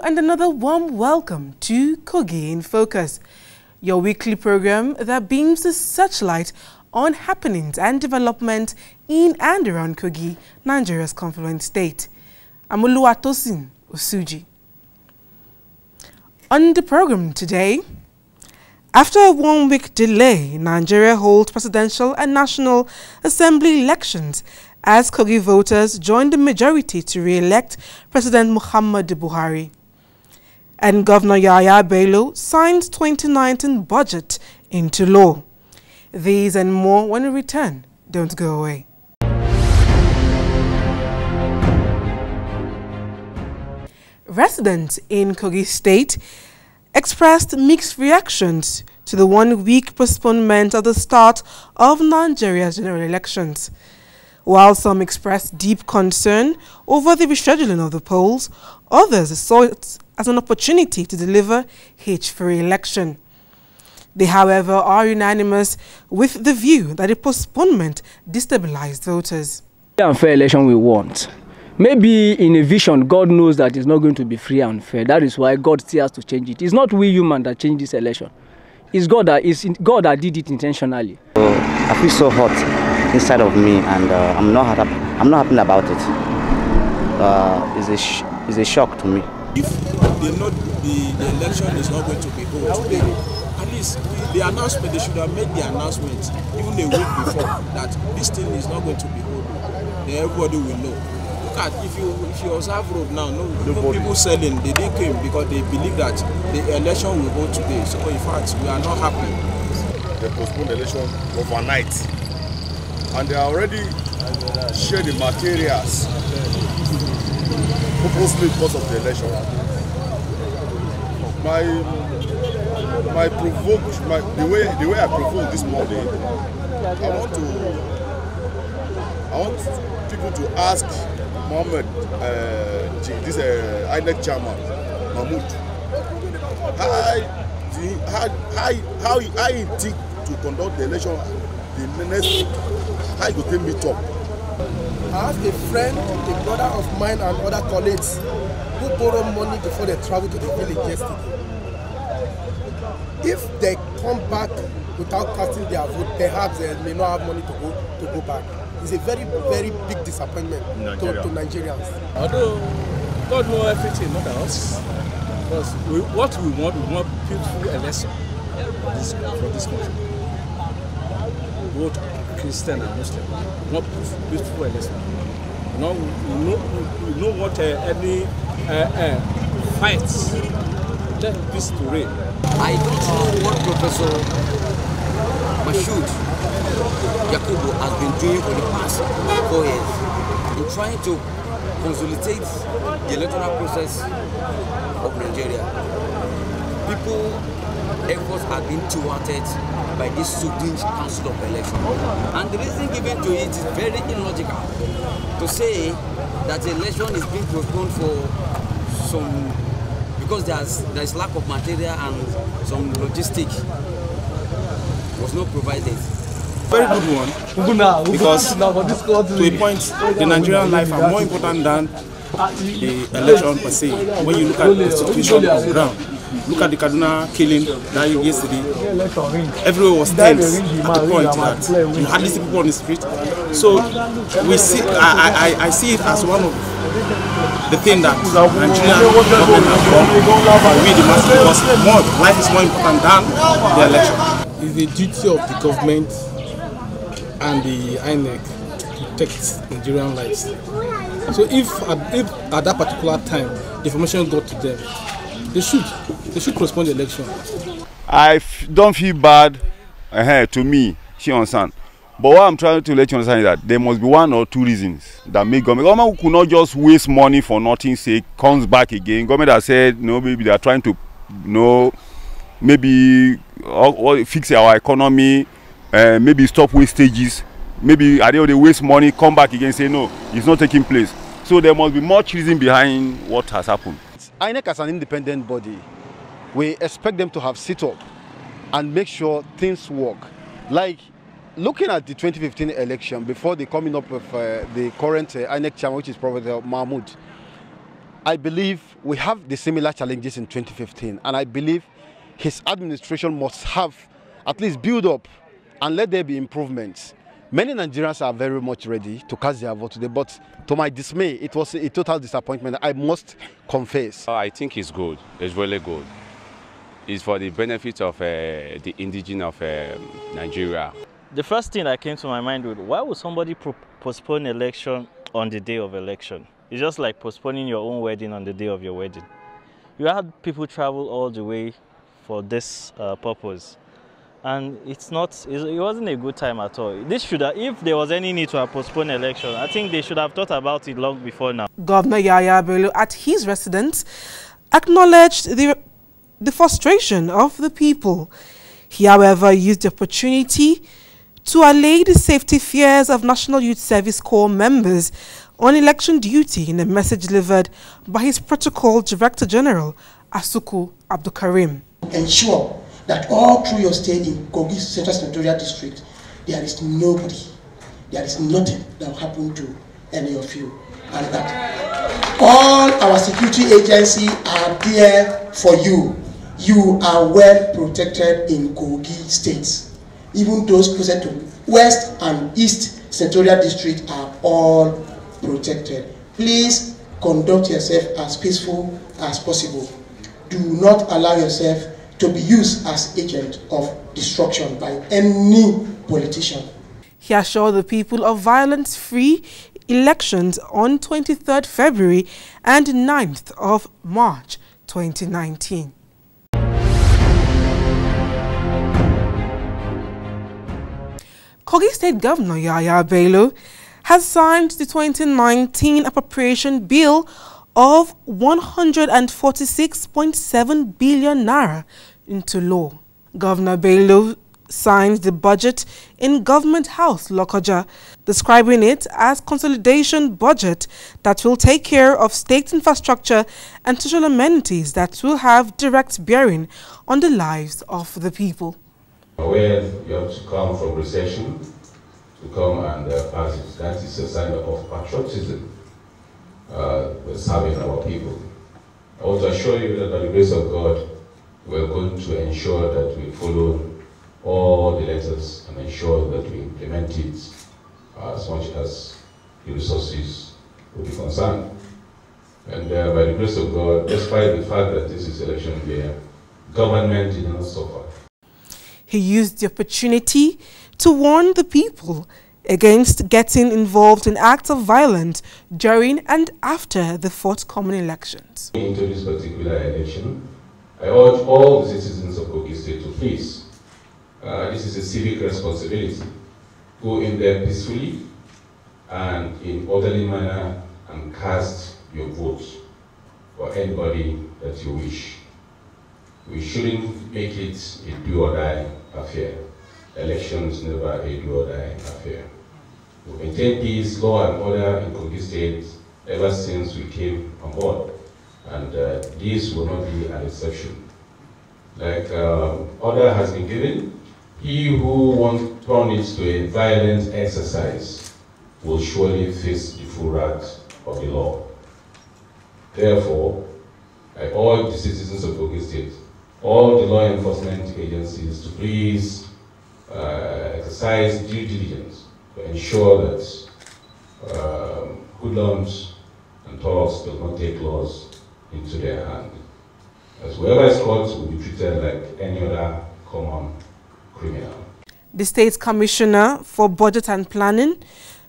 and another warm welcome to Kogi in Focus, your weekly program that beams the searchlight on happenings and development in and around Kogi, Nigeria's confluent state. I'm Oluwatosin Osuji. On the program today, after a one-week delay, Nigeria holds presidential and national assembly elections as Kogi voters join the majority to re-elect President Muhammadu Buhari. And Governor Yahaya Bello signs 2019 budget into law. These and more when we return. Don't go away. Residents in Kogi State expressed mixed reactions to the one-week postponement of the start of Nigeria's general elections. While some expressed deep concern over the rescheduling of the polls, others saw it as an opportunity to deliver hitch-free election. They, however, are unanimous with the view that a postponement destabilized voters. Free and fair election we want. Maybe in a vision, God knows that it's not going to be free and fair. That is why God still has to change it. It's not we human that change this election. It's God that did it intentionally. I feel so hot inside of me, and I'm not happy about it. It's a shock to me. If they know the election is not going to be held today, at least the announcement, they should have made the announcement even a week before that this thing is not going to be held. Then everybody will know. Look at if you observe road now, no people selling, they didn't come because they believe that the election will go today. So in fact, we are not happy. They postponed the election overnight, and they already shared the materials purposely because of the election. The way I provoked this morning, I want people to ask Mohammed, this INEC chairman, Mahmoud, how he think to conduct the election the next week, how you can meet up. I have a friend, a brother of mine and other colleagues who borrow money before they travel to the village yesterday. If they come back without casting their vote, perhaps they may not have money to go back. It's a very, very big disappointment to Nigerians. Although God knows everything, not us. Because what we want peaceful election for this country. Both Christian and Muslim. We want peaceful election. We don't want any fights. Let peace to reign. I don't know what Professor Mashoud Yakubu has been doing for the past 4 years in trying to consolidate the electoral process of Nigeria. People's efforts have been thwarted by this sudden council of election. And the reason given to it is very illogical to say that the election is being postponed for some, because there's lack of material and some logistics was not provided. Very good one, because to a point, the Nigerian life are more important than the election per se. When you look at the situation on the ground, look at the Kaduna killing that yesterday, everyone was tense at the point that you hardly see people on the street. So we see, I see it as one of the things that Nigerian government has done. We the masses, because life is more important than the election. It's the duty of the government and the INEC to protect Nigerian lives. So if at that particular time the information got to them, they should postpone the election. I don't feel bad to me, she understand. But what I'm trying to let you understand is that there must be one or two reasons that make government could not just waste money for nothing's sake, comes back again. Government has said, maybe they are trying to, maybe fix our economy, maybe stop wastages. Maybe at the end they waste money, come back again, say no, it's not taking place. So there must be much reason behind what has happened. INEC as an independent body, we expect them to have sit up and make sure things work. Like looking at the 2015 election, before the coming up of the current INEC chairman, which is Professor Mahmoud, I believe we have the similar challenges in 2015, and I believe his administration must have at least build up and let there be improvements. Many Nigerians are very much ready to cast their vote today, but to my dismay, it was a total disappointment, I must confess. I think it's good. It's really good. It's for the benefit of the indigenous of Nigeria. The first thing that came to my mind was, why would somebody postpone election on the day of election? It's just like postponing your own wedding on the day of your wedding. You had people travel all the way for this purpose. And it wasn't a good time at all. This should have, if there was any need to have postponed election, I think they should have thought about it long before now. Governor Yahaya Bello, at his residence, acknowledged the frustration of the people. He, however, used the opportunity to allay the safety fears of National Youth Service Corps members on election duty in a message delivered by his Protocol Director General, Asuku Abdulkarim. Ensure that all through your stay in Kogi Central Senatorial District, there is nobody, there is nothing that will happen to any of you. And that all our security agencies are there for you. You are well protected in Kogi states. Even those closer to West and East Senatorial District are all protected. Please conduct yourself as peaceful as possible. Do not allow yourself to be used as agent of destruction by any politician. He assured the people of violence-free elections on 23rd February and 9th of March 2019. Kogi State Governor Yahaya Bello has signed the 2019 appropriation bill of 146.7 billion naira into law. Governor Bello signed the budget in Government House, Lokoja, describing it as consolidation budget that will take care of state infrastructure and social amenities that will have direct bearing on the lives of the people. Where you have to come from recession to come and pass it, that is a sign of patriotism. Serving our people. I want to assure you that by the grace of God, we're going to ensure that we follow all the letters and ensure that we implement it as much as the resources will be concerned. And by the grace of God, despite the fact that this is election year, government did not suffer. He used the opportunity to warn the people against getting involved in acts of violence during and after the forthcoming elections. Into this particular election, I urge all the citizens of Kogi State to please, this is a civic responsibility, go in there peacefully and in orderly manner and cast your vote for anybody that you wish. We shouldn't make it a do-or-die affair. Election is never a do-or-die affair. We maintain peace, law and order in Kogi State ever since we came on board, and this will not be an exception. Like order has been given, he who wants to turn it to a violent exercise will surely face the full wrath of the law. Therefore, I urge the citizens of Kogi State, all the law enforcement agencies to please exercise due diligence to ensure that hoodlums and thugs will not take laws into their hand. As whoever is caught will be treated like any other common criminal. The State Commissioner for Budget and Planning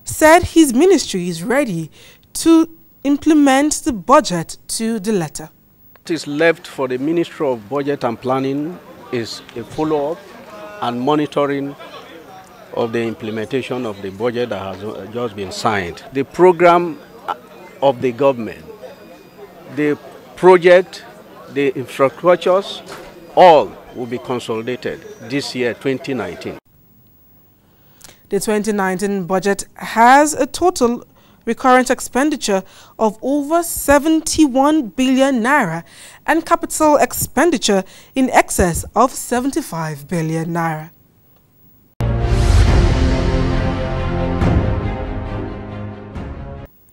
said his ministry is ready to implement the budget to the letter. What is left for the Ministry of Budget and Planning is a follow-up and monitoring of the implementation of the budget that has just been signed. The program of the government, the project, the infrastructures, all will be consolidated this year, 2019. The 2019 budget has a total recurrent expenditure of over 71 billion naira and capital expenditure in excess of 75 billion naira.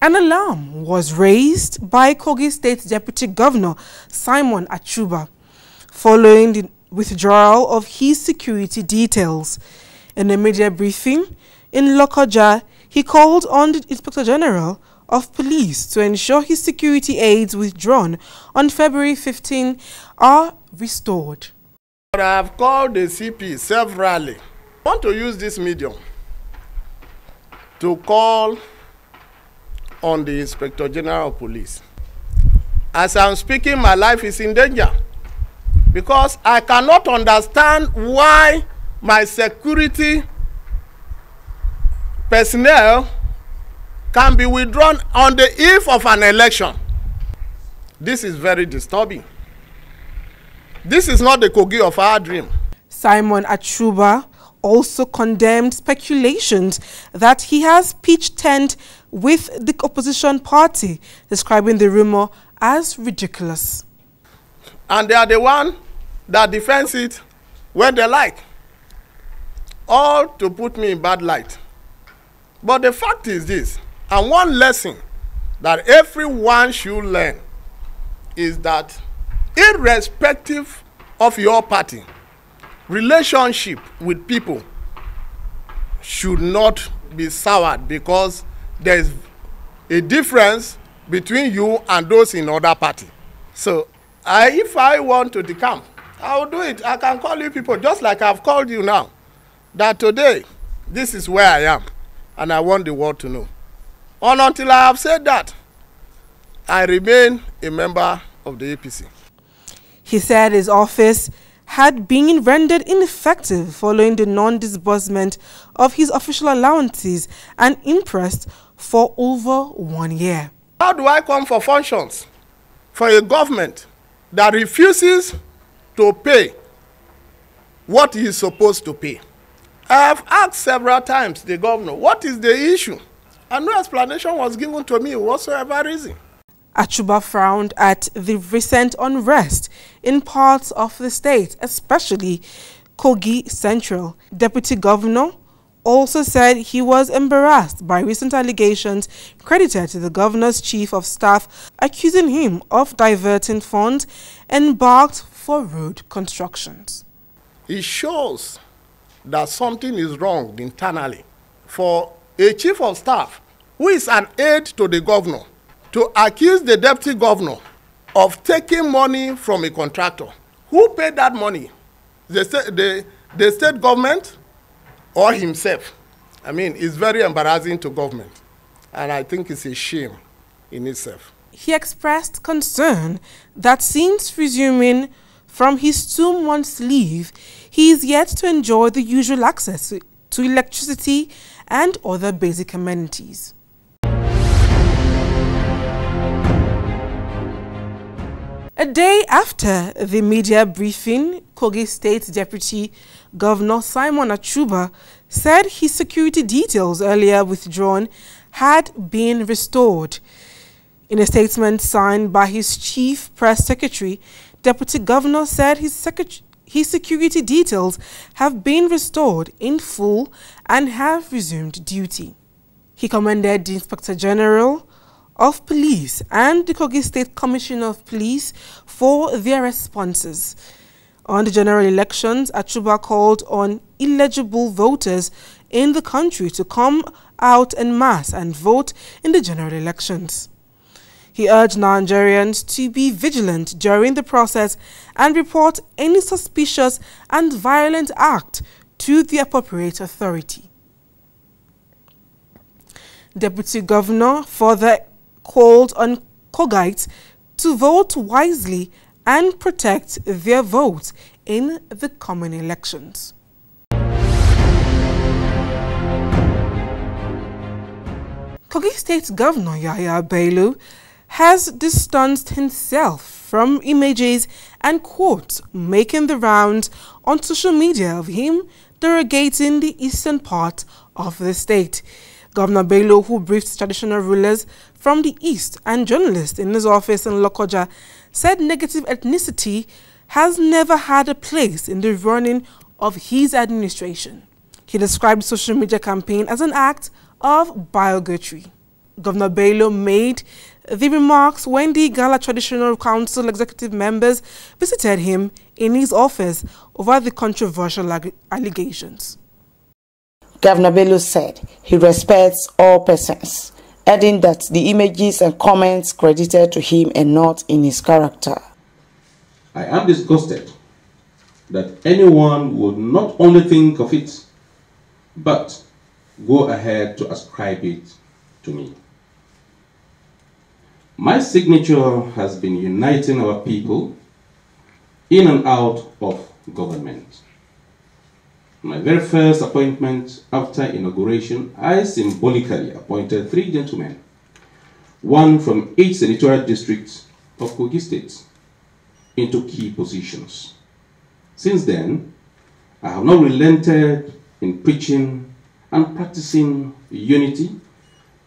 An alarm was raised by Kogi State Deputy Governor Simon Achuba following the withdrawal of his security details. In a media briefing in Lokoja, he called on the Inspector General of Police to ensure his security aids withdrawn on February 15 are restored. I have called the CP severally. I want to use this medium to call on the Inspector General of Police. As I'm speaking, my life is in danger because I cannot understand why my security personnel can be withdrawn on the eve of an election. This is very disturbing. This is not the Kogi of our dream. Simon Achuba also condemned speculations that he has pitched tent with the opposition party, describing the rumor as ridiculous. And they are the one that defends it when they like, all to put me in bad light. But the fact is this, and one lesson that everyone should learn is that irrespective of your party, relationship with people should not be soured because there is a difference between you and those in other party. So if I want to decamp, I will do it. I can call you people just like I've called you now, that today this is where I am and I want the world to know. And until I have said that, I remain a member of the APC. He said his office had been rendered ineffective following the non-disbursement of his official allowances and interest for over 1 year. How do I come for functions for a government that refuses to pay what he is supposed to pay? I have asked several times the governor, what is the issue? And no explanation was given to me whatsoever reason. Achuba frowned at the recent unrest in parts of the state, especially Kogi Central. Deputy Governor also said he was embarrassed by recent allegations credited to the governor's chief of staff, accusing him of diverting funds embarked for road constructions. It shows that something is wrong internally for a chief of staff who is an aide to the governor to accuse the deputy governor of taking money from a contractor. Who paid that money? The state government or himself? I mean, it's very embarrassing to government, and I think it's a shame in itself. He expressed concern that since resuming from his 2 months leave, he is yet to enjoy the usual access to electricity and other basic amenities. A day after the media briefing, Kogi State Deputy Governor Simon Achuba said his security details earlier withdrawn had been restored. In a statement signed by his chief press secretary, Deputy Governor said his security details have been restored in full and have resumed duty. He commended the Inspector General of Police and the Kogi State Commissioner of Police for their responses. On the general elections, Achuba called on eligible voters in the country to come out en masse and vote in the general elections. He urged Nigerians to be vigilant during the process and report any suspicious and violent act to the appropriate authority. Deputy Governor further called on Kogites to vote wisely and protect their votes in the coming elections. Kogi State Governor Yahya Bello has distanced himself from images and quotes making the rounds on social media of him derogating the eastern part of the state. Governor Bello, who briefed traditional rulers from the east and journalists in his office in Lokoja, said negative ethnicity has never had a place in the running of his administration. He described the social media campaign as an act of bigotry. Governor Bello made the remarks when the Igala Traditional Council executive members visited him in his office over the controversial allegations. Governor Bello said he respects all persons, adding that the images and comments credited to him are not in his character. I am disgusted that anyone would not only think of it, but go ahead to ascribe it to me. My signature has been uniting our people in and out of government. My very first appointment after inauguration, I symbolically appointed 3 gentlemen, one from each senatorial district of Kogi State, into key positions. Since then, I have not relented in preaching and practicing unity,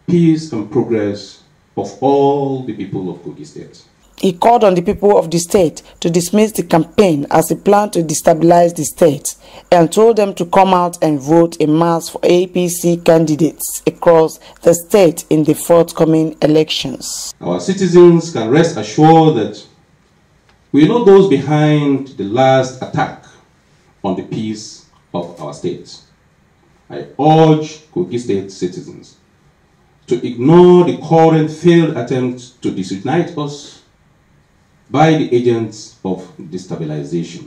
peace and progress of all the people of Kogi State. He called on the people of the state to dismiss the campaign as he planned to destabilize the state and told them to come out and vote en masse for APC candidates across the state in the forthcoming elections. Our citizens can rest assured that we are not those behind the last attack on the peace of our state. I urge Kogi State citizens to ignore the current failed attempt to disunite us by the agents of destabilization.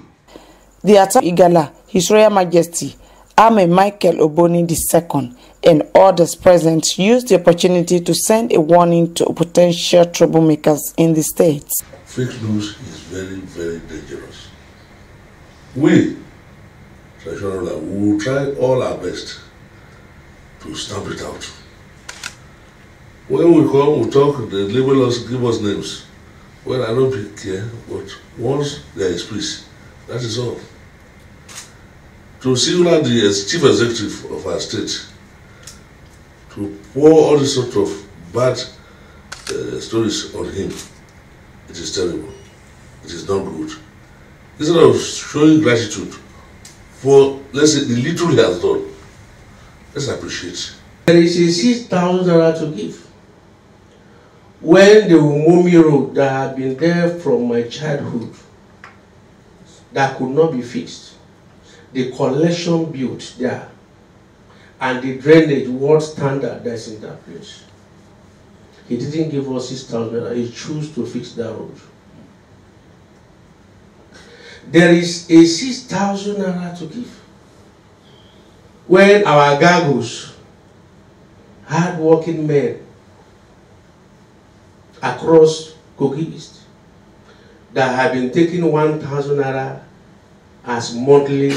The attack Igala, His Royal Majesty Ame Michael Oboni II and others present used the opportunity to send a warning to potential troublemakers in the state. Fake news is very, very dangerous. We, traditional, we will try all our best to stamp it out. When we come, we talk, they label us, give us names. Well, I don't care, but once there is peace, that is all. To single the chief executive of our state, to pour all this sort of bad stories on him, it is terrible. It is not good. Instead of showing gratitude for, let's say, the little he has done, let's appreciate. There is a 6,000 naira to give. When the Umomi road that had been there from my childhood, that could not be fixed, the collection built there, and the drainage world standard that's in that place, he didn't give us 6,000 naira. He chose to fix that road. There is a 6,000 naira to give. When our gargos, hard-working men across Kogi East, that have been taking 1,000 naira as monthly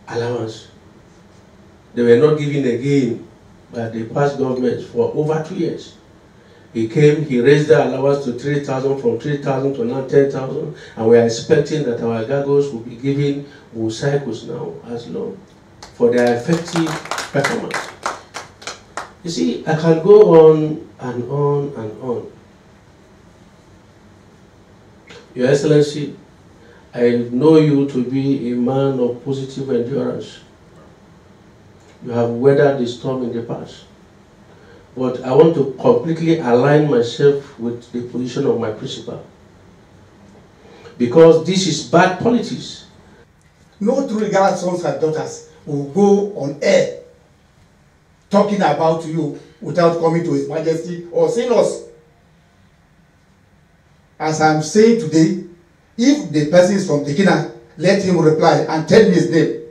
allowance, they were not given again by the past government for over 2 years. He came, he raised the allowance to 3,000, from 3,000 to now 10,000, and we are expecting that our gargos will be given motorcycles now as long for their effective performance. You see, I can go on and on and on. Your Excellency, I know you to be a man of positive endurance. You have weathered the storm in the past. But I want to completely align myself with the position of my principal. Because this is bad politics. No true Igala sons and daughters will go on air talking about you without coming to His Majesty or seeing us. As I'm saying today, if the person is from Tikina, let him reply and tell me his name.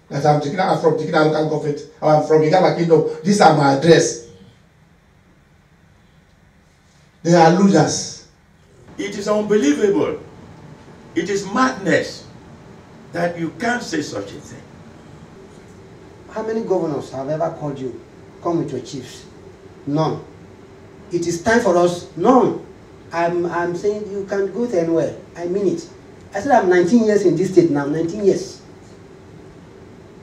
That I'm from Tikina local government, or I'm from Igala Kingdom. These are my address. They are losers. It is unbelievable. It is madness that you can't say such a thing. How many governors have ever called you, come with your chiefs? None. It is time for us. None. I'm saying you can't go anywhere. I mean it. I said I'm 19 years in this state now, 19 years.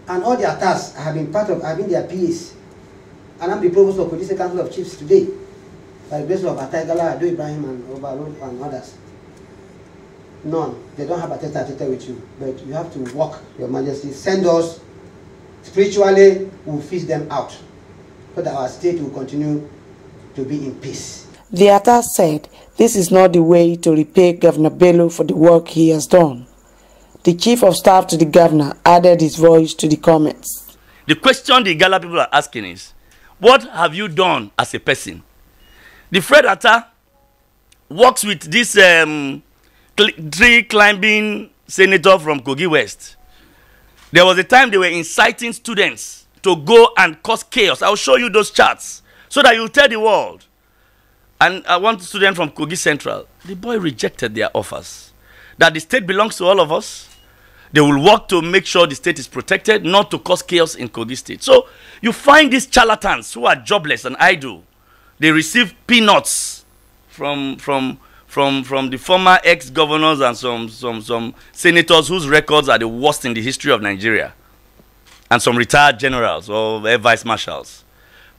And all their tasks I have been part of, I've been their PAs. And I'm the provost of Police Council of Chiefs today. By the grace of Ataigala, Ado Ibrahim, and Overload, and others. None. They don't have a tete-a-tete with you. But you have to work, Your Majesty. Send us. Spiritually, we'll fish them out. so that our state will continue to be in peace. The attack said this is not the way to repay Governor Bello for the work he has done. The chief of staff to the governor added his voice to the comments. The question the Igala people are asking is, what have you done as a person? The Fred Atta works with this tree climbing senator from Kogi West. There was a time they were inciting students to go and cause chaos. I'll show you those charts so that you tell the world. And I want a student from Kogi Central. The boy rejected their offers. That the state belongs to all of us. They will work to make sure the state is protected, not to cause chaos in Kogi State. So you find these charlatans who are jobless and idle. They receive peanuts from the former ex-governors and some senators whose records are the worst in the history of Nigeria. And some retired generals or vice marshals.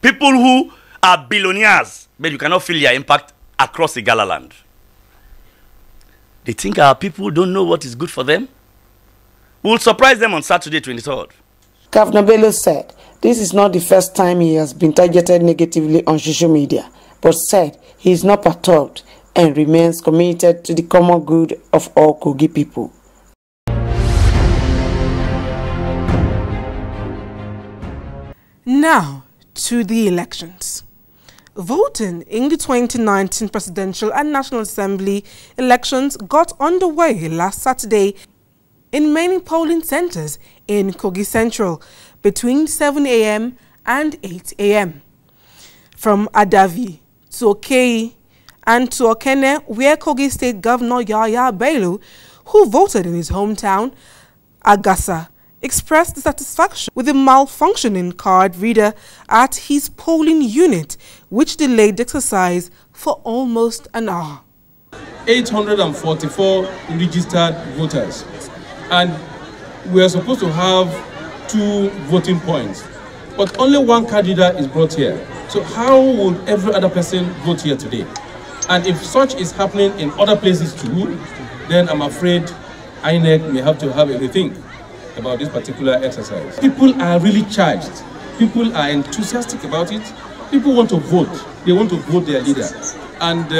People who are billionaires, but you cannot feel their impact across the Igala land. They think our people don't know what is good for them. We will surprise them on Saturday, 23rd. Governor Bello said this is not the first time he has been targeted negatively on social media, but said he is not perturbed and remains committed to the common good of all Kogi people. Now to the elections. Voting in the 2019 Presidential and National Assembly elections got underway last Saturday in many polling centers in Kogi Central between 7 a.m. and 8 a.m. From Adavi to Okei and to Okene, where Kogi State Governor Yaya Bello, who voted in his hometown, Agasa, expressed dissatisfaction with the malfunctioning card reader at his polling unit, which delayed the exercise for almost an hour. 844 registered voters, and we are supposed to have 2 voting points, but only 1 card reader is brought here. So how will every other person vote here today? And if such is happening in other places too, then I'm afraid INEC may have to have a rethink about this particular exercise. People are really charged. People are enthusiastic about it. People want to vote. They want to vote their leader. And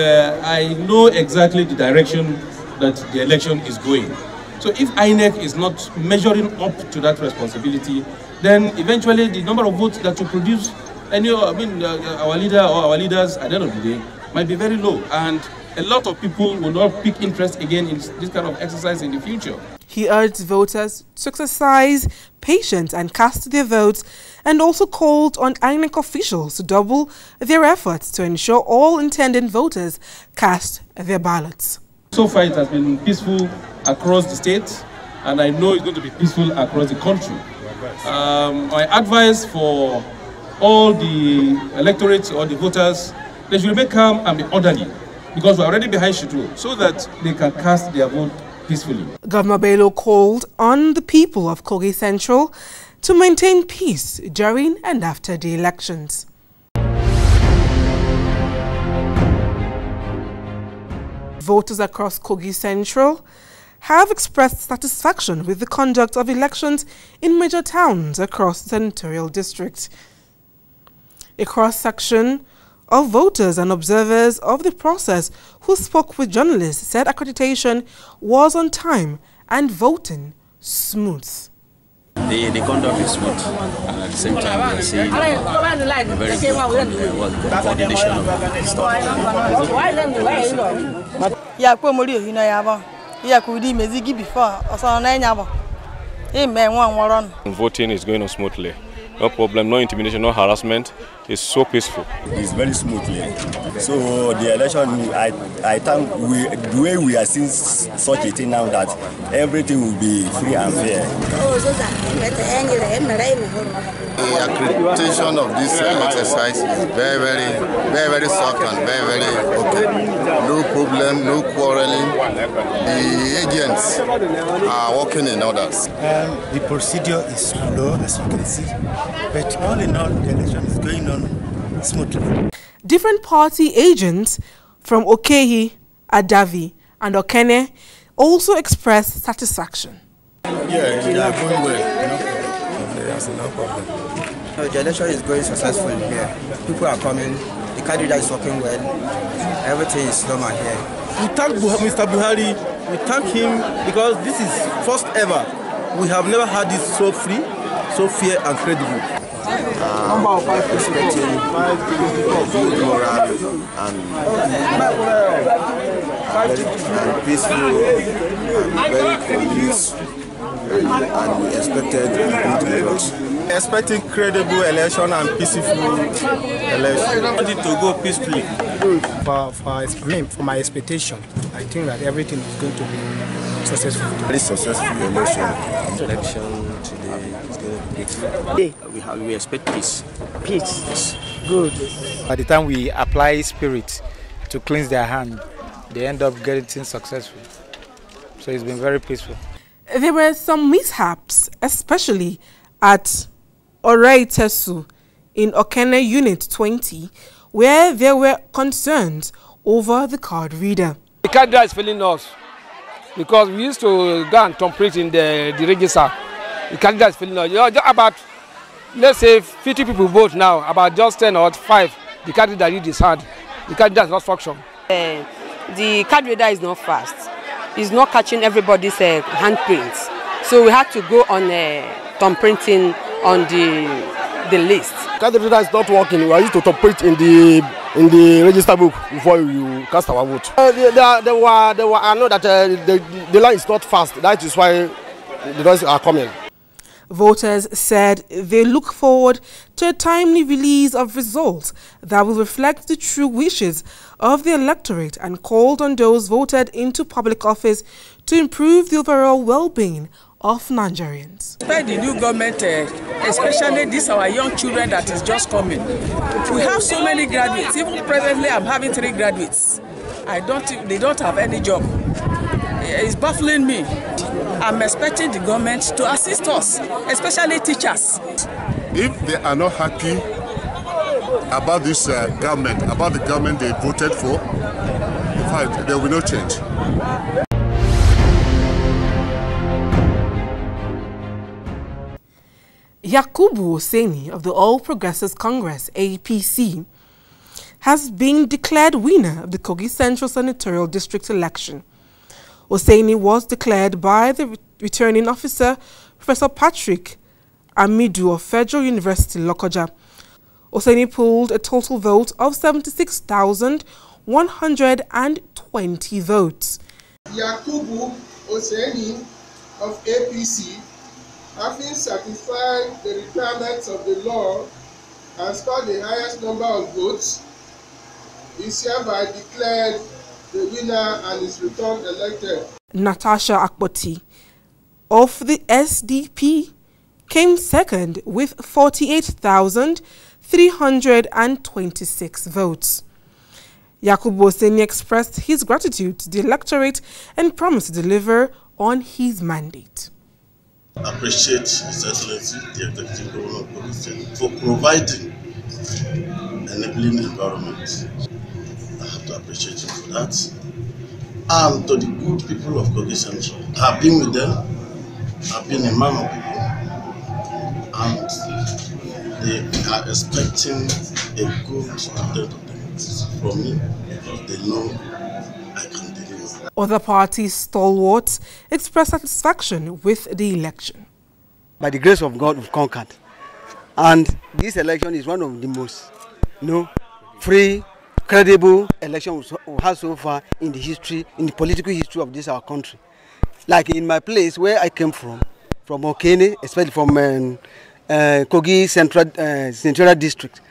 I know exactly the direction that the election is going. So if INEC is not measuring up to that responsibility, then eventually the number of votes that will produce our leader or our leaders at the end of the day might be very low. And a lot of people will not pick interest again in this kind of exercise in the future. He urged voters to exercise patience and cast their votes, and also called on INEC officials to double their efforts to ensure all intended voters cast their ballots. So far it has been peaceful across the state, and I know it's going to be peaceful across the country. My advice for all the electorates or the voters, they should remain calm and be orderly, because we're already behind schedule, so that they can cast their vote peacefully. Governor Bello called on the people of Kogi Central to maintain peace during and after the elections. Voters across Kogi Central have expressed satisfaction with the conduct of elections in major towns across the senatorial district. A cross-section of voters and observers of the process who spoke with journalists said accreditation was on time and voting smooth. The conduct is smooth, and at the same time we are seeing a very good coordination of the stuff. Voting is going on smoothly. No problem, no intimidation, no harassment. It's so peaceful. It's very smoothly. So the election, I think the way we are seeing such a thing now, that everything will be free and fair. The accreditation of this exercise is very soft and very okay. No problem, no quarreling. The agents are working in orders. The procedure is slow, as you can see, but all in all, the election is going on smoothly. Different party agents from Okei, Adavi, and Okene also expressed satisfaction. Yeah, they are going well. No problem. No problem. The election is going successfully here. People are coming. The candidate is working well. Everything is normal here. We thank Mr. Buhari. We thank him because this is first ever. We have never had this so free, so fair and credible. Respecting good moral and peaceful and very conducive, and we expected good results. Expecting credible election and peaceful election. I want it to go peacefully. For my expectation, I think that everything is going to be successful. Very successful election. Election today is going to be peaceful. We expect peace. Peace. Good. By the time we apply spirit to cleanse their hand, they end up getting successful. So it's been very peaceful. There were some mishaps, especially at Oreitesu in Okene Unit 20, where there were concerns over the card reader. The card reader is failing us because we used to go and complete in the register. The card reader is failing us. Just about, let's say, 50 people vote now, about just 10 or 5, the card reader read his hand. The card reader does not function. The card reader is not fast. It's not catching everybody's handprints. So we had to go on thumb printing on the list. Card reader is not working. We are used to thumb print in the register book before you cast our vote. I know that the line is not fast. That is why the results are coming. Voters said they look forward to a timely release of results that will reflect the true wishes of the electorate and called on those voted into public office to improve the overall well-being of Nigerians. Expect the new government, especially this our young children that is just coming. We have so many graduates. Even presently, I'm having 3 graduates. They don't have any job. It's baffling me. I'm expecting the government to assist us, especially teachers. If they are not happy about this government, about the government they voted for, in fact, there will be no change. Yakubu Oseni of the All Progressives Congress, APC, has been declared winner of the Kogi Central Senatorial District election. Oseni was declared by the returning officer, Professor Patrick Amidu of Federal University, Lokoja. Oseni pulled a total vote of 76,120 votes. Yakubu Oseni of APC, having satisfied the requirements of the law and scored the highest number of votes, is hereby declared the winner and is returned elected. Natasha Akpoti of the SDP came second with 48,326 votes. Yakubu Oseni expressed his gratitude to the electorate and promised to deliver on his mandate. I appreciate His Excellency, the Executive Governor of Kogi State, for providing an enabling environment. I have to appreciate him for that. And to the good people of Kogi Central, I've been with them, I've been a man of people, and they are expecting a good student of democracy from me because they know I can deliver. Other parties' stalwarts expressed satisfaction with the election. By the grace of God, we've conquered. And this election is one of the most free, credible elections we have so far in the history, in the political history of this our country. Like in my place where I came from Okene, especially from Kogi Central District.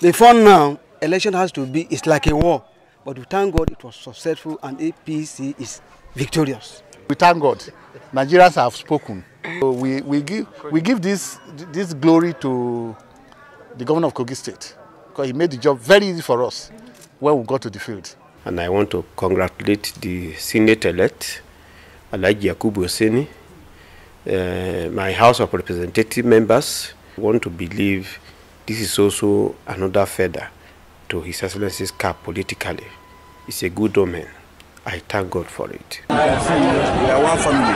Before now, election has to be, it's like a war. But we thank God it was successful and APC is victorious. We thank God. Nigerians have spoken. So we give this glory to the governor of Kogi State because he made the job very easy for us when we got to the field. And I want to congratulate the Senate-elect, Alhaji Yakubu Oseni, my House of Representative members. I want to believe this is also another feather to His Excellency's cap politically. It's a good omen. I thank God for it. We are one family.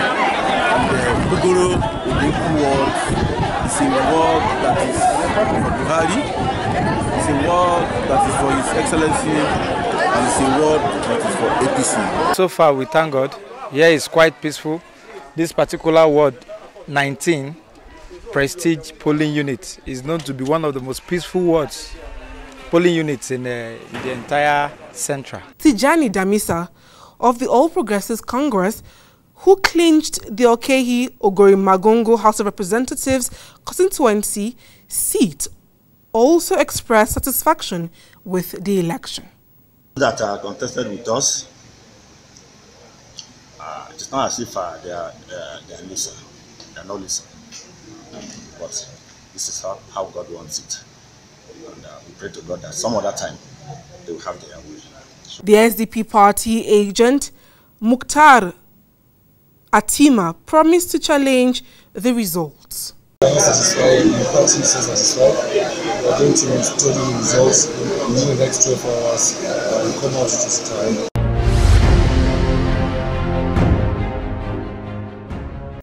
And Bugoro Eku word is a word that is for Buhari, it's a word that is for His Excellency, and it's a word that is for APC. So far, we thank God. Here is quite peaceful. This particular ward, 19, Prestige polling unit, is known to be one of the most peaceful wards, polling units in the entire Central. Tijani Damisa of the All Progressives Congress, who clinched the Okehi Ogori Magongo House of Representatives constituency seat, also expressed satisfaction with the election. That are contested with us, it's not as if they are listen, they are not listening. But this is how God wants it. And we pray to God that some other time they will have their way. The SDP party agent, Mukhtar Atima, promised to challenge the results. We are satisfied, the party is satisfied. We are going to study the results in the next 12 hours and come out this time.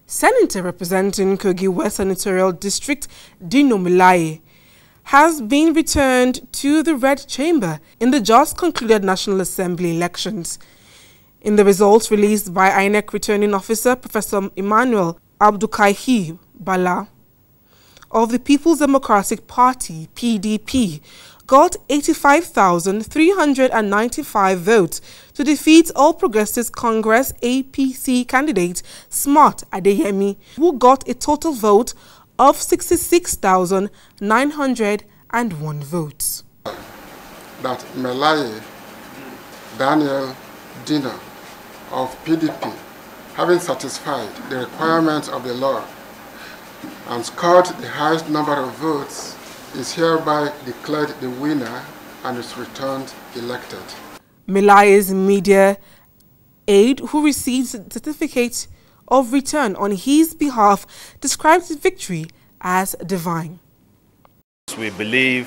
Senator representing Kogi West Senatorial District, Dino Milaye, has been returned to the Red Chamber in the just concluded National Assembly elections. In the results released by INEC returning officer Professor Emmanuel Abdulkahi Bala of the People's Democratic Party, PDP, got 85,395 votes to defeat All Progressives Congress APC candidate Smart Adeyemi, who got a total vote of 66,901 votes. That Melaye Daniel Dina of PDP, having satisfied the requirements of the law and scored the highest number of votes, is hereby declared the winner and is returned elected. Melaye's media aide, who received a certificate of return on his behalf, described his victory as divine. We believe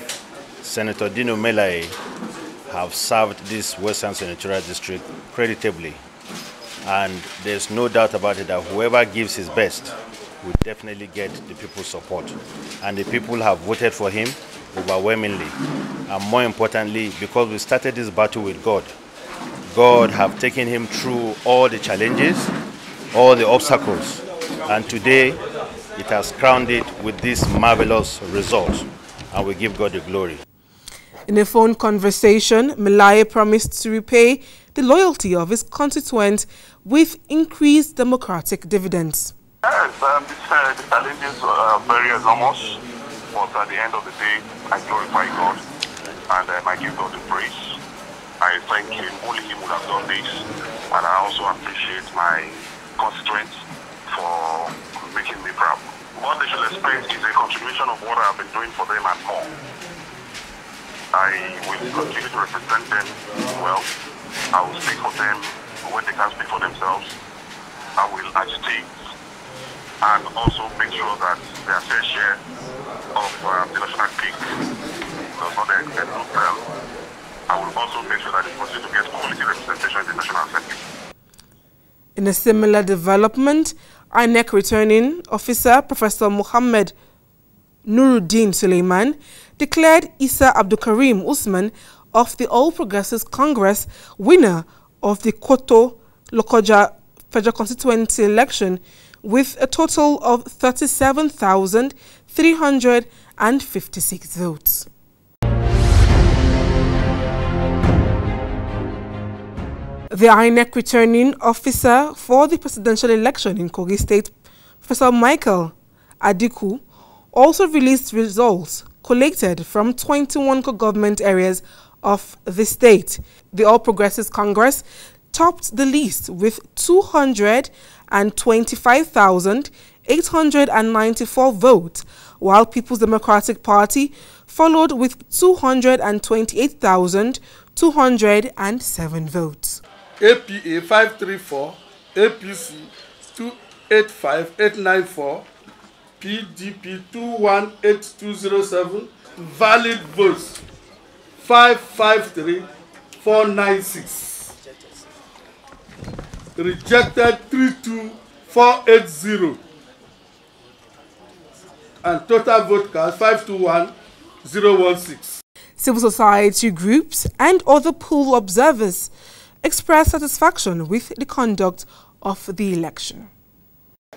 Senator Dino Melaye have served this Western Senatorial District creditably, and there's no doubt about it that whoever gives his best will definitely get the people's support, and the people have voted for him overwhelmingly. And more importantly, because we started this battle with God, God have taken him through all the challenges, all the obstacles, and today it has crowned it with this marvelous result, and we give God the glory. In a phone conversation, Melaye promised to repay the loyalty of his constituents with increased democratic dividends. Yes, the challenges are very enormous, but at the end of the day, I glorify God and I give God the praise. I thank him, only him would have done this, and I also appreciate my constituents for making me proud. What they should expect is a continuation of what I have been doing for them and more. I will continue to represent them well. I will speak for them when they can't speak for themselves. I will agitate and also make sure that their fair share of the national cake does not extend to them. I will also make sure that they continue to get quality representation in the National Assembly. In a similar development, INEC returning officer Professor Muhammad Nuruddin Suleiman declared Isa Abdulkarim Usman of the All Progressives Congress winner of the Koto Lokoja Federal Constituency election with a total of 37,356 votes. The INEC returning officer for the presidential election in Kogi State, Professor Michael Adiku, also released results collated from 21 government areas of the state. The All Progressives Congress topped the list with 225,894 votes, while People's Democratic Party followed with 228,207 votes. APA 534, APC 285894, PDP 218207, valid votes 553496, rejected 32480, and total vote cast 521,016. Civil society groups and other poll observers expressed satisfaction with the conduct of the election.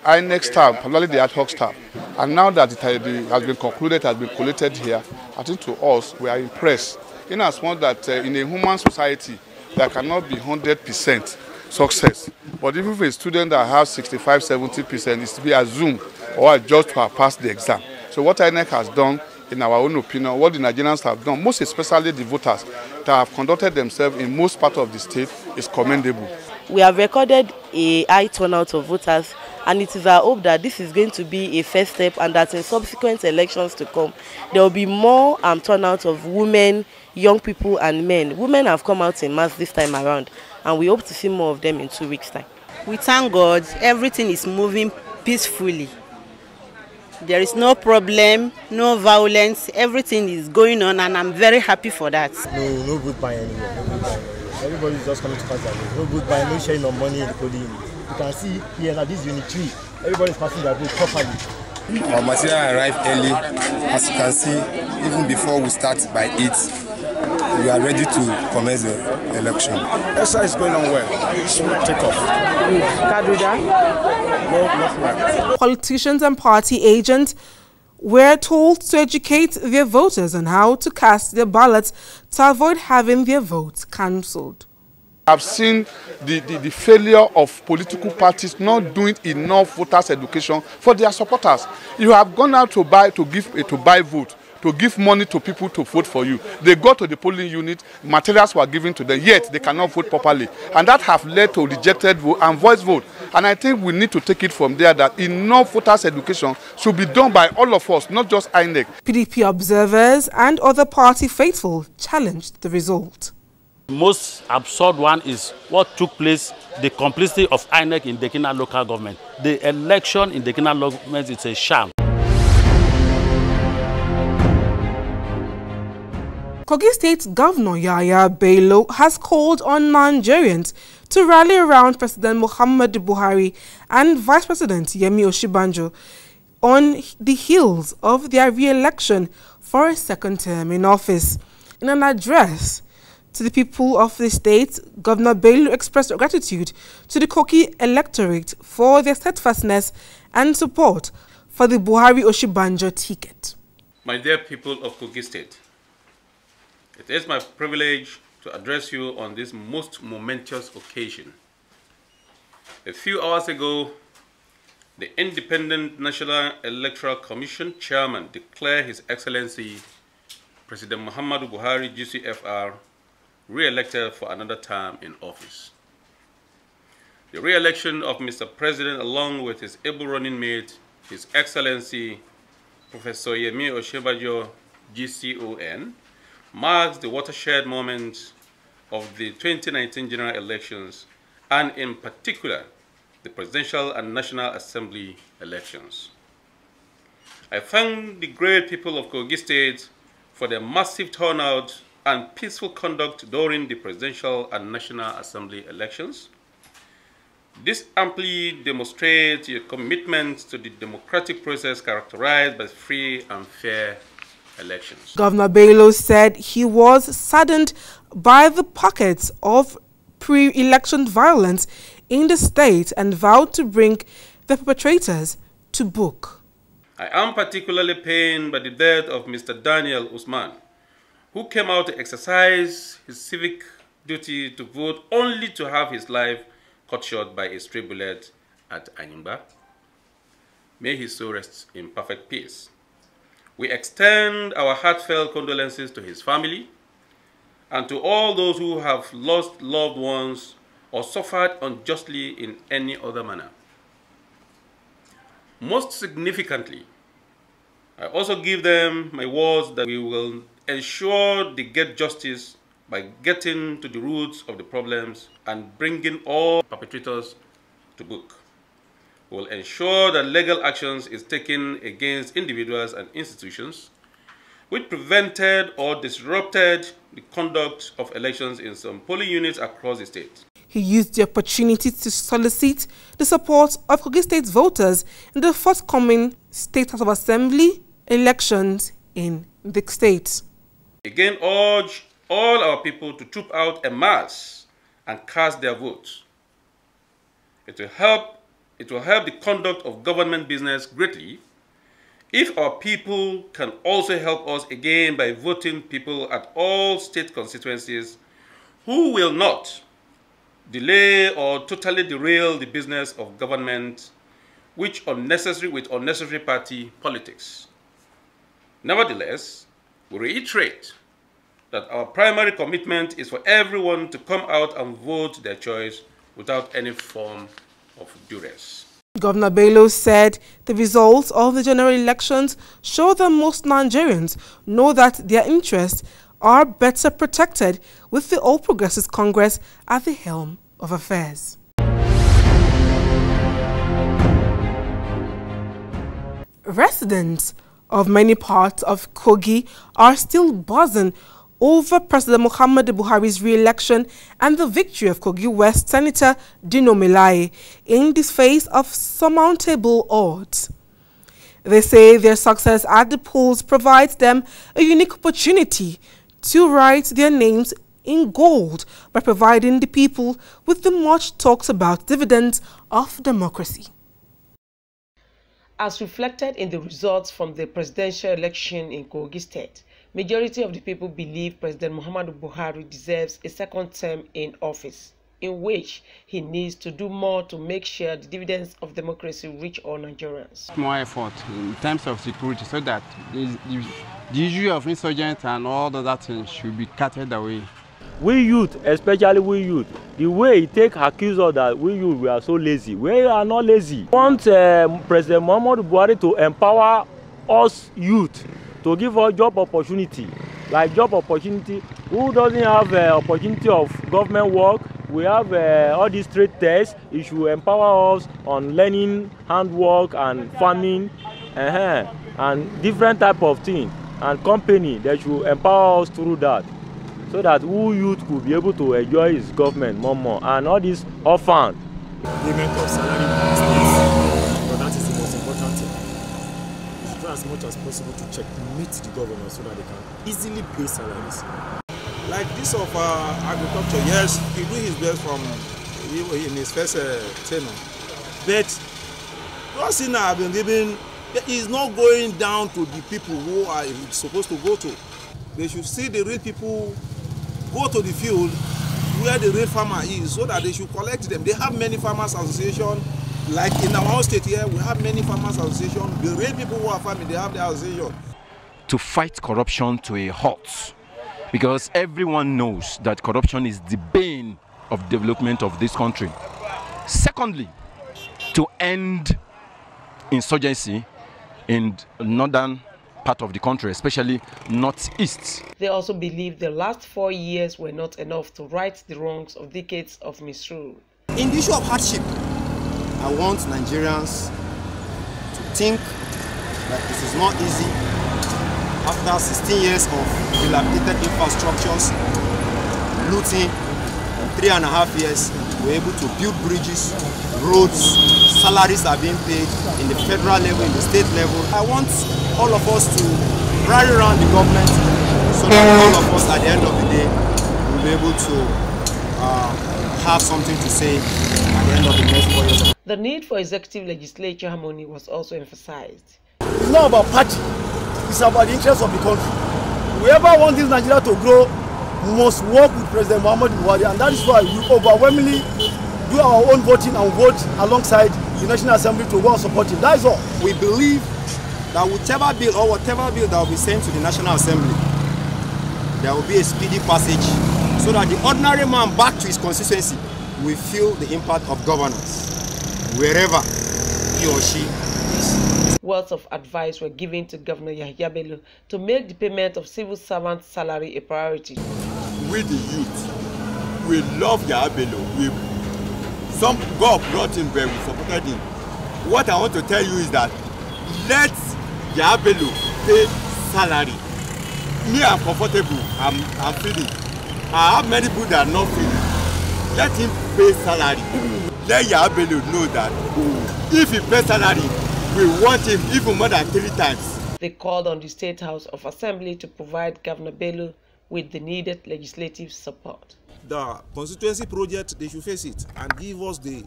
INEC staff, particularly the ad hoc staff, and now that it has been concluded, has been collated here, I think to us, we are impressed. In as much that in a human society, there cannot be 100% success. But even if a student that has 65–70% is to be assumed or adjudged to have passed the exam. So what INEC has done, in our own opinion, what the Nigerians have done, most especially the voters that have conducted themselves in most parts of the state, is commendable. We have recorded a high turnout of voters, and it is our hope that this is going to be a first step and that in subsequent elections to come, there will be more turnout of women, young people and men. Women have come out in mass this time around, and we hope to see more of them in 2 weeks' time. We thank God everything is moving peacefully. There is no problem, no violence, everything is going on, and I'm very happy for that. No good buy anywhere, no good buy anywhere. Everybody is just coming to pass their vote. No good buy, no sharing of money in the Kogi unit. You can see here that this unit 3, everybody is passing their vote properly. Our material arrived early. As you can see, even before we start by 8, we are ready to commence the election. Exercise is going on well. Take off. Politicians and party agents were told to educate their voters on how to cast their ballots to avoid having their votes cancelled. I've seen the failure of political parties not doing enough voters' education for their supporters. You have gone out to buy vote, to give money to people to vote for you. They go to the polling unit, materials were given to them, yet they cannot vote properly. And that have led to rejected vote and voice vote. And I think we need to take it from there that enough voters' education should be done by all of us, not just INEC. PDP observers and other party faithful challenged the result. The most absurd one is what took place, the complicity of INEC in Dekina local government. The election in Dekina local government is a sham. Kogi State Governor Yahaya Bello has called on Nigerians to rally around President Muhammadu Buhari and Vice President Yemi Osinbajo on the heels of their re-election for a second term in office. In an address to the people of the state, Governor Bello expressed gratitude to the Kogi electorate for their steadfastness and support for the Buhari-Osinbajo ticket. My dear people of Kogi State, it is my privilege to address you on this most momentous occasion. A few hours ago, the Independent National Electoral Commission Chairman declared His Excellency President Muhammadu Buhari, GCFR, re-elected for another term in office. The re-election of Mr. President, along with his able running mate, His Excellency Professor Yemi Osinbajo, GCON, marks the watershed moment of the 2019 general elections, and in particular, the Presidential and National Assembly elections. I thank the great people of Kogi State for their massive turnout and peaceful conduct during the Presidential and National Assembly elections. This amply demonstrates your commitment to the democratic process characterized by free and fair elections. Governor Bello said he was saddened by the pockets of pre-election violence in the state and vowed to bring the perpetrators to book. I am particularly pained by the death of Mr. Daniel Usman, who came out to exercise his civic duty to vote only to have his life cut short by a stray bullet at Anyimba. May his soul rest in perfect peace. We extend our heartfelt condolences to his family and to all those who have lost loved ones or suffered unjustly in any other manner. Most significantly, I also give them my words that we will ensure they get justice by getting to the roots of the problems and bringing all perpetrators to book. We will ensure that legal actions is taken against individuals and institutions which prevented or disrupted the conduct of elections in some polling units across the state. He used the opportunity to solicit the support of Kogi State voters in the forthcoming State House of Assembly elections in the state. Again, urge all our people to troop out en masse and cast their votes. It will help the conduct of government business greatly if our people can also help us again by voting people at all state constituencies who will not delay or totally derail the business of government with unnecessary party politics. Nevertheless, we reiterate that our primary commitment is for everyone to come out and vote their choice without any form of duress. Governor Bello said the results of the general elections show that most Nigerians know that their interests are better protected with the All Progressives Congress at the helm of affairs. Residents of many parts of Kogi are still buzzing over President Muhammadu Buhari's re-election and the victory of Kogi West Senator Dino Melaye in the face of surmountable odds. They say their success at the polls provides them a unique opportunity to write their names in gold by providing the people with the much talked about dividends of democracy. As reflected in the results from the presidential election in Kogi State, majority of the people believe President Muhammadu Buhari deserves a second term in office, in which he needs to do more to make sure the dividends of democracy reach all Nigerians. More effort in terms of security so that the issue of insurgents and all of that things should be cutted away. We youth, especially we youth, the way he take accuse us that we youth we are so lazy. We are not lazy. We want President Muhammadu Buhari to empower us youth to give us job opportunity. Like job opportunity, who doesn't have opportunity of government work? We have all these trade tests. It should empower us on learning handwork and farming, and different type of thing. And company that should empower us through that, so that who youth could be able to enjoy his government more. And all this orphan. Payment of salary, but that is the most important thing. You should try as much as possible to checkmate the governor so that they can easily pay salaries. Like this of agriculture, yes, he do his best in his first tenure. But what thing I have been given is not going down to the people who are supposed to go to. They should see the real people go to the field where the real farmer is, so that they should collect them. They have many farmers associations. Like in our own state here, we have many farmers associations. The real people who are farming, they have their association. To fight corruption to a halt, because everyone knows that corruption is the bane of development of this country. Secondly, to end insurgency in northern part of the country, especially northeast. They also believe the last 4 years were not enough to right the wrongs of decades of misrule. In the issue of hardship, I want Nigerians to think that this is not easy. After 16 years of dilapidated infrastructures, looting, in 3.5 years, we're able to build bridges, roads, salaries are being paid in the federal level, in the state level. I want all of us to rally around the government so that all of us at the end of the day will be able to have something to say at the end of the next 4 years. The need for executive legislature harmony was also emphasized. It's not about party, it's about the interests of the country. Whoever wants this Nigeria to grow must work with President Muhammadu Buhari, and that is why we overwhelmingly do our own voting and vote alongside the National Assembly to go and support him. That is all. We believe that whatever bill that will be sent to the National Assembly, there will be a speedy passage so that the ordinary man back to his constituency will feel the impact of governance wherever he or she is. Words of advice were given to Governor Yahya Bello to make the payment of civil servant salary a priority. We the youth, we love Yahya Bello. Some God brought him there, we supported him. What I want to tell you is that let Yahya Bello pay salary. Me, I'm comfortable, I'm feeling. I have many people that are not feeling. Let him pay salary. Let Yahya Bello know that if he pays salary, We want him even more than 3 times. They called on the State House of Assembly to provide Governor Bello with the needed legislative support. The constituency project, they should face it and give us the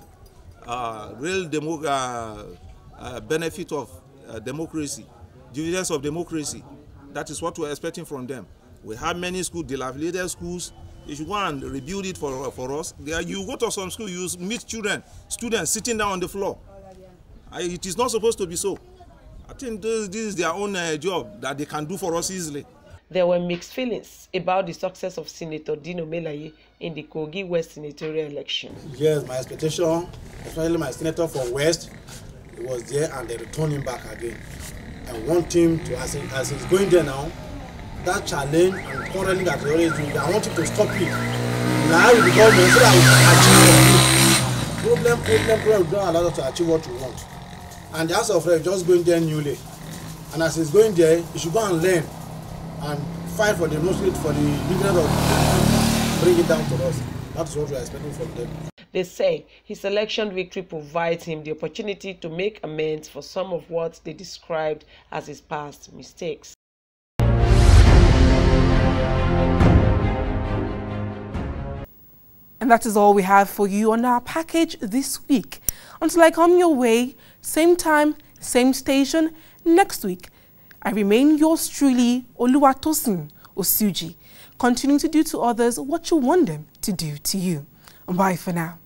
real benefit of democracy, dividends of democracy. That is what we're expecting from them. We have many schools, dilapidated schools. They should go and rebuild it for us. You go to some school, you meet students sitting down on the floor. It is not supposed to be so. I think this is their own job that they can do for us easily. There were mixed feelings about the success of Senator Dino Melaye in the Kogi West senatorial election. Yes, my expectation, especially my senator from West, he was there and they returned him back again. I want him to, as he's going there now, that challenge and quarreling that he always do, I want him to stop it. Now with the government, so that we can achieve what we don't allow us to achieve what we want. And the House of Reps just going there newly. And as he's going there, he should go and learn and fight for the dividend of bring it down to us. That's what we are expecting from them. They say his election victory provides him the opportunity to make amends for some of what they described as his past mistakes. And that is all we have for you on our package this week. Until I come your way, same time, same station, next week, I remain yours truly, Oluwatosin Osuji, continuing to do to others what you want them to do to you. Bye for now.